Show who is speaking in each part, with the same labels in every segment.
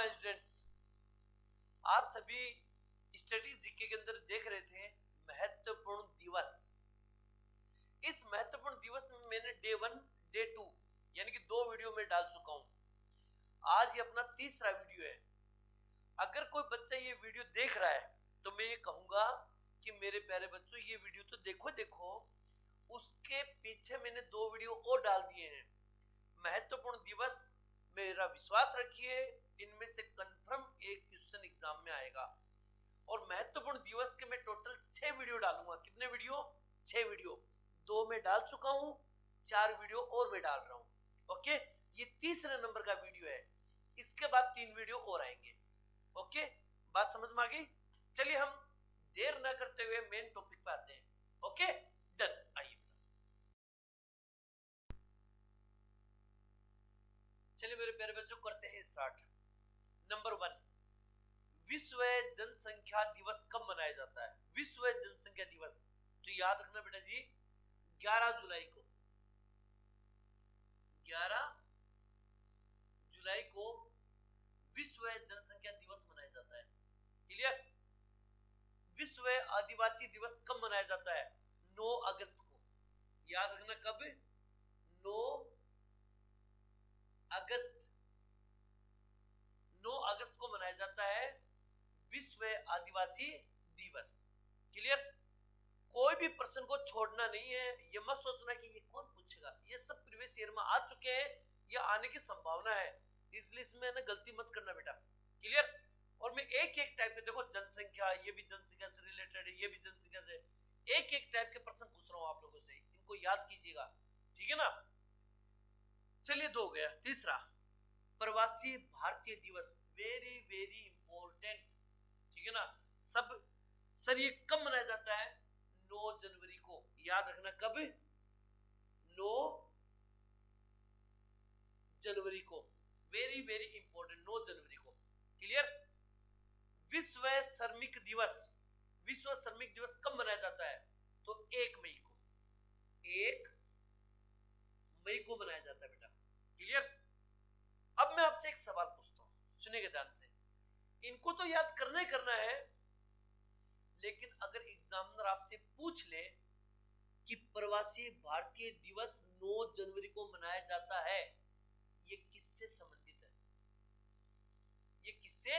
Speaker 1: My students, आप सभी study GK के अंदर देख रहे थे महत्वपूर्ण दिवस। इस महत्वपूर्ण दिवस में मैंने डे 1 डे 2 यानी कि 2 वीडियो में डाल चुका हूं। आज ये अपना तीसरा वीडियो है। अगर कोई बच्चा ये वीडियो देख रहा है तो मैं ये कहूंगा कि मेरे प्यारे बच्चों, ये वीडियो तो देखो। उसके पीछे मैंने 2 वीडियो और डाल दिए हैं। महत्वपूर्ण दिवस, मेरा विश्वास रखिए इनमें से कंफर्म एक क्वेश्चन एग्जाम में आएगा। और महत्वपूर्ण दिवस के मैं टोटल 6 वीडियो डालूंगा। कितने वीडियो? 6 वीडियो। 2 में डाल चुका हूं, 4 वीडियो और मैं डाल रहा हूं। ओके, ये तीसरे नंबर का वीडियो है। इसके बाद 3 वीडियो और आएंगे। ओके, बात समझ में आ गई? चलिए हम देर ना करते हुए मेन टॉपिक पे आते हैं। Okay, done. आइए चलिए मेरे प्यारे बच्चों, करते हैं स्टार्ट। नंबर 1, विश्व जनसंख्या दिवस कब मनाया जाता है? विश्व जनसंख्या दिवस तो याद रखना बेटा जी, 11 जुलाई को। 11 जुलाई को विश्व जनसंख्या दिवस मनाया जाता है। क्लियर? विश्व आदिवासी दिवस कब मनाया जाता है? 9 अगस्त को। याद रखना कब? 9 अगस्त। 9 अगस्त को मनाया जाता है विश्व आदिवासी दिवस। क्लियर? कोई भी प्रश्न को छोड़ना नहीं है। ये मत सोचना कि ये कौन पूछेगा, ये सब प्रीवियस ईयर में आ चुके हैं, ये आने की संभावना है, इसलिए इसमें ना गलती मत करना बेटा। क्लियर? और मैं एक एक टाइप के, देखो जनसंख्या, ये भी जनसंख्या से रिलेटेड है, ये भी जनसंख्या से, एक एक टाइप के प्रश्न पूछ रहा हूं आप लोगों से, इनको याद कीजिएगा। ठीक है ना? चलिए 2 हो गया। तीसरा, प्रवासी भारतीय दिवस, वेरी वेरी इंपॉर्टेंट। ठीक है ना? सब सर ये कब मनाया जाता है? 9 जनवरी को। याद रखना कब? 9 जनवरी को। वेरी वेरी इंपॉर्टेंट, 9 जनवरी को। क्लियर? विश्व श्रमिक दिवस, विश्व श्रमिक दिवस कब मनाया जाता है? तो 1 मई को। 1 मई को मनाया जाता है बेटा। क्लियर? अब मैं आपसे एक सवाल पूछता हूं, सुनिएगा ध्यान से। इनको तो याद करना ही करना है, लेकिन अगर एग्जामिनर आपसे पूछ ले कि प्रवासी भारतीय दिवस 9 जनवरी को मनाया जाता है, ये किससे संबंधित है? ये किससे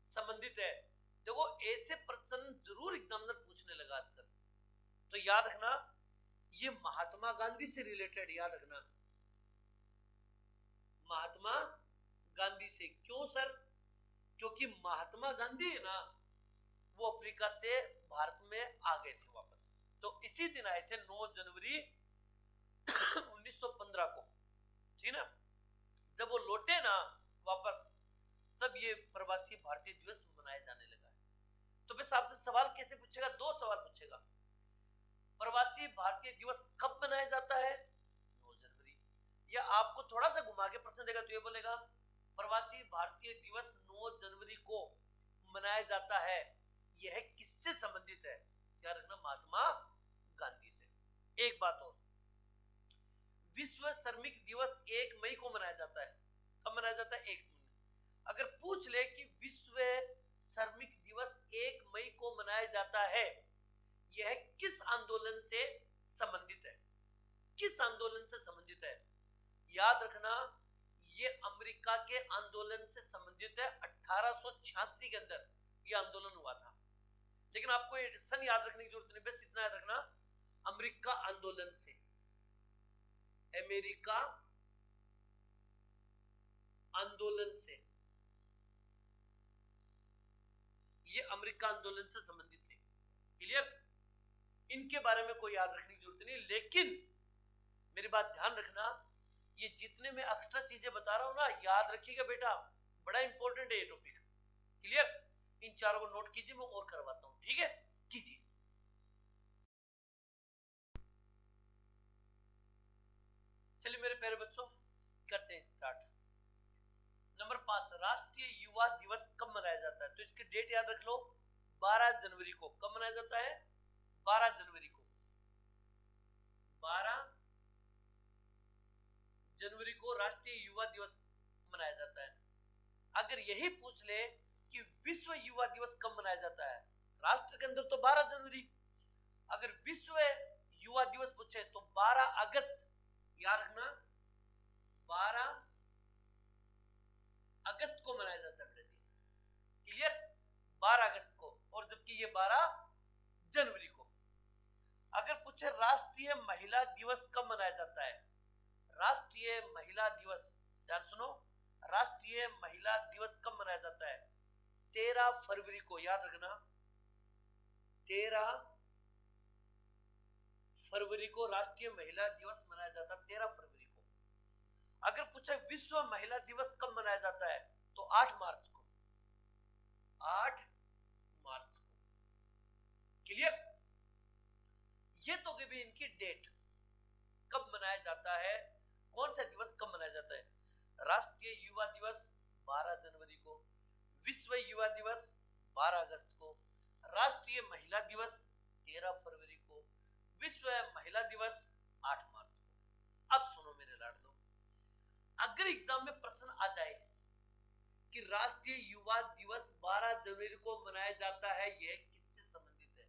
Speaker 1: संबंधित है? देखो, ऐसे प्रश्न जरूर एग्जामिनर पूछने लगा आजकल। तो याद रखना, ये महात्मा गांधी से रिलेटेड। याद रखना, महात्मा गांधी से। क्यों सर? क्योंकि महात्मा गांधी है ना, वो अफ्रीका से भारत में आ गए थे वापस। तो इसी दिन आए थे 9 जनवरी 1915 को। ठीक ना? जब वो लौटे ना वापस, तब ये प्रवासी भारतीय दिवस मनाया जाने लगा है। तो बस आपसे सवाल कैसे पूछेगा? 2 सवाल पूछेगा। प्रवासी भारतीय दिवस कब मनाया जाता है? 9 जनवरी। या आपको थोड़ा सा घुमा के प्रश्न देगा तो ये बोलेगा प्रवासी भारतीय दिवस 9 जनवरी को मनाया जाता है, यह किससे संबंधित है? क्या रखना? महात्मा गांधी से। एक बात और, विश्व श्रमिक दिवस 1 मई को मनाया जाता है। कब मनाया जाता है? 1 मई। अगर पूछ ले कि विश्व श्रमिक दिवस 1 मई को मनाया जाता है, यह किस आंदोलन से संबंधित है? किस आंदोलन से संबंधित है? याद रखना, ये अमेरिका के आंदोलन से संबंधित है। 1886 के अंदर ये आंदोलन हुआ था। लेकिन आपको ये सन याद रखने की जरूरत नहीं, बस इतना याद रखना, अमेरिका आंदोलन से, अमेरिका आंदोलन से, ये अमेरिका आंदोलन से संबंधित थे। क्लियर? इनके बारे में कोई याद रखने की जरूरत नहीं। लेकिन मेरी बात ध्यान रखना, ये जितने मैं एक्स्ट्रा चीजें बता रहा हूं ना, याद रखिएगा बेटा, बड़ा इंपॉर्टेंट है ये टॉपिक। क्लियर? इन चारों को नोट कीजिए, मैं और करवाता हूं। ठीक है? कीजिए। चलिए मेरे प्यारे बच्चों, करते हैं स्टार्ट। नंबर 5, राष्ट्रीय युवा दिवस कब मनाया जाता है? तो इसकी डेट याद रख लो, 12 जनवरी को। कब मनाया जाता है? 12 जनवरी को। 12 जनवरी को राष्ट्रीय युवा दिवस मनाया जाता है। अगर यही पूछ ले कि विश्व युवा दिवस कब मनाया जाता है, राष्ट्र के अंदर तो 12 जनवरी, अगर विश्व युवा दिवस पूछे तो 12 अगस्त, याद रखना 12 अगस्त को मनाया जाता है बेटा जी, क्लियर, 12 अगस्त को, और जबकि ये 12 जनवरी को। अगर पूछे राष्ट्रीय महिला दिवस कब मनाया जाता है, राष्ट्रीय महिला दिवस, ध्यान सुनो, राष्ट्रीय महिला दिवस कब मनाया जाता है, 13 फरवरी को, याद रखना 13 फरवरी को राष्ट्रीय महिला दिवस मनाया जाता है, 13 फरवरी को। अगर पूछे विश्व महिला दिवस कब मनाया जाता है तो 8 मार्च को, 8 मार्च को, क्लियर। ये तो भी इनकी डेट कब मनाया जाता है, कौन सा दिवस कब मनाया जाता है, राष्ट्रीय युवा दिवस 12 जनवरी को, विश्व युवा दिवस 12 अगस्त को, राष्ट्रीय महिला दिवस 13 फरवरी को, विश्व महिला दिवस 8 मार्च को। अब सुनो मेरे लाडलो, अगर एग्जाम में प्रश्न आ जाए कि राष्ट्रीय युवा दिवस 12 जनवरी को मनाया जाता है, यह किससे संबंधित है,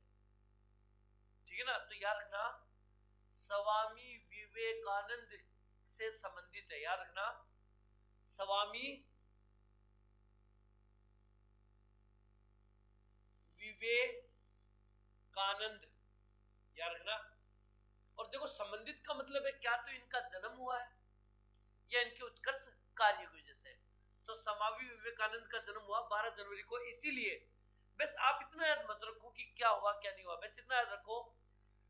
Speaker 1: ठीक है ना, तो याद रखना स्वामी विवेकानंद से संबंधित है, याद रखना स्वामी विवेकानंद, याद रखना। और देखो संबंधित का मतलब है क्या तो इनका जन्म हुआ है या इनके उत्कर्ष कार्य की वजह से, तो स्वामी विवेकानंद का जन्म हुआ 12 जनवरी को, इसीलिए बस आप इतना याद मत रखो कि क्या हुआ क्या नहीं हुआ, बस इतना याद रखो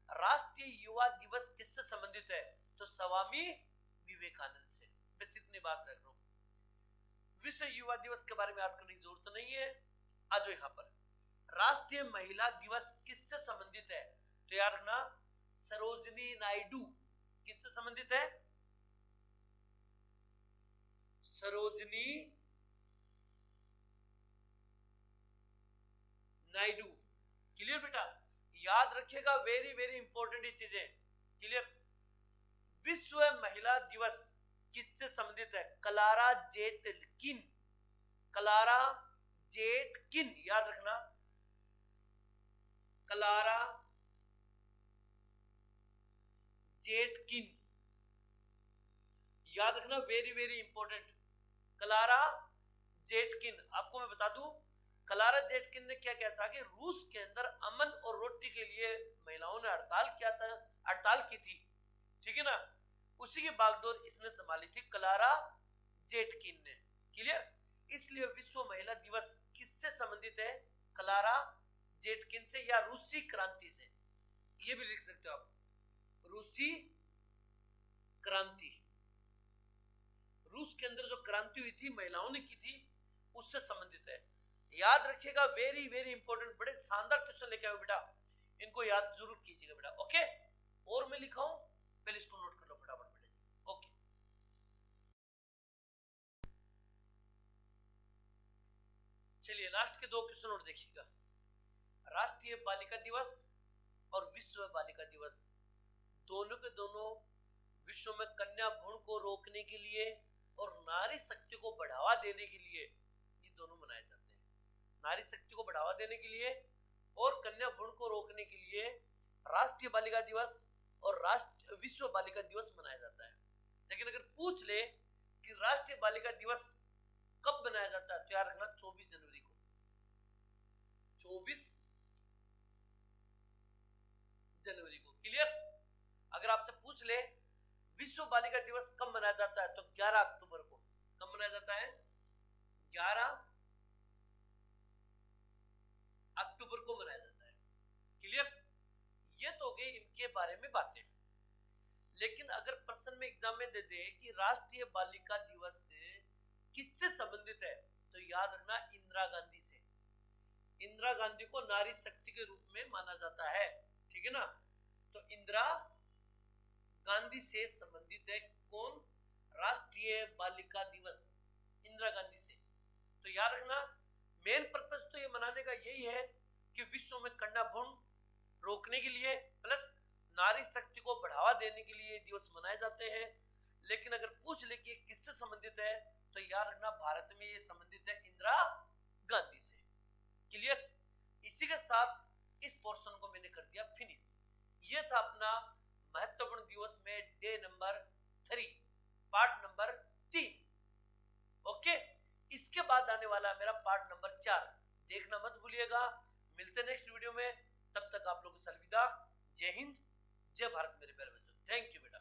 Speaker 1: राष्ट्रीय युवा दिवस किससे संबंधित है तो स्वामी विवेकानंद से, बस इतनी बात रख लो। विश्व युवा दिवस के बारे में याद करने की जरूरत नहीं है। आ जाओ यहाँ पर, राष्ट्रीय महिला दिवस किससे संबंधित है तो याद रखना सरोजनी नायडू, किससे संबंधित है, सरोजनी नायडू, क्लियर बेटा, याद रखिएगा, वेरी वेरी इंपॉर्टेंट ये चीजें, क्लियर। विश्व महिला दिवस किससे संबंधित है, क्लारा जेटकिन, क्लारा जेटकिन, याद रखना क्लारा जेटकिन, याद रखना, very very important, Clara Zetkin. आपको मैं बता दूं क्लारा जेटकिन ने क्या किया था कि रूस के अंदर अमन और रोटी के लिए महिलाओं ने हड़ताल किया था, हड़ताल की थी, ठीक है ना, उसी की बागडोर इसने संभाली थी क्लारा जेटकिन ने, क्लियर। इसलिए विश्व महिला दिवस किससे संबंधित है, क्लारा जेटकिन से या रूसी क्रांति से, ये भी लिख सकते हो आप, रूसी क्रांति, रूस के अंदर जो क्रांति हुई थी महिलाओं ने की थी उससे संबंधित है, याद रखिएगा, वेरी वेरी इंपॉर्टेंट, बड़े शानदार क्वेश्चन लेके आए बेटा, इनको याद जरूर कीजिएगा बेटा, ओके। और मैं लिखा हूं, पहले इसको नोट कर लो फटाफट बेटा जी, ओके। चलिए लास्ट के 2 क्वेश्चन और देखिएगा, राष्ट्रीय बालिका दिवस और विश्व बालिका दिवस, दोनों के दोनों विश्व में कन्या भ्रूण को रोकने के लिए और नारी शक्ति को बढ़ावा देने के लिए ये दोनों मनाए जाते हैं, नारी शक्ति को बढ़ावा देने के लिए और कन्या भ्रूण को रोकने के लिए राष्ट्रीय बालिका दिवस और विश्व बालिका दिवस मनाया जाता है। लेकिन अगर पूछ ले कि राष्ट्रीय बालिका दिवस कब मनाया जाता है तो याद रखना 24 जनवरी को, 24 जनवरी को, क्लियर। अगर आपसे पूछ ले विश्व बालिका दिवस कब मनाया जाता है तो 11 अक्टूबर को, कब मनाया जाता है, 11 अक्टूबर को मनाया जाता है, क्लियर। ये तो हो गई इनके बारे में बातें। लेकिन अगर प्रश्न में एग्जाम में दे दे कि राष्ट्रीय बालिका दिवस किससे संबंधित है तो याद रखना इंदिरा गांधी से, इंदिरा गांधी को नारी शक्ति के रूप में माना जाता है, ठीक है ना, तो इंदिरा गांधी से संबंधित है कौन, राष्ट्रीय बालिका दिवस इंदिरा गांधी से। तो याद रखना मेन पर्पस तो ये मनाने का यही है कि विश्व में कन्या भ्रूण रोकने के लिए प्लस नारी शक्ति को बढ़ावा देने के लिए दिवस मनाए जाते हैं। लेकिन अगर पूछ ले कि किससे संबंधित है तो याद रखना भारत में ये संबंधित है इंदिरा गांधी से। क्लियर? इसी के साथ इस पोर्शन को मैंने कर दिया फिनिश। ये था अपना महत्वपूर्ण दिवस में day number 3 part number 3। Okay, इसके बाद आने वाला मेरा पार्ट नंबर 4, देखना मत भूलिएगा। मिलते नेक्स्ट वीडियो में, तब तक आप लोगों को अलविदा। जय हिंद, जय भारत मेरे प्यारे बच्चों। थैंक यू बेटा।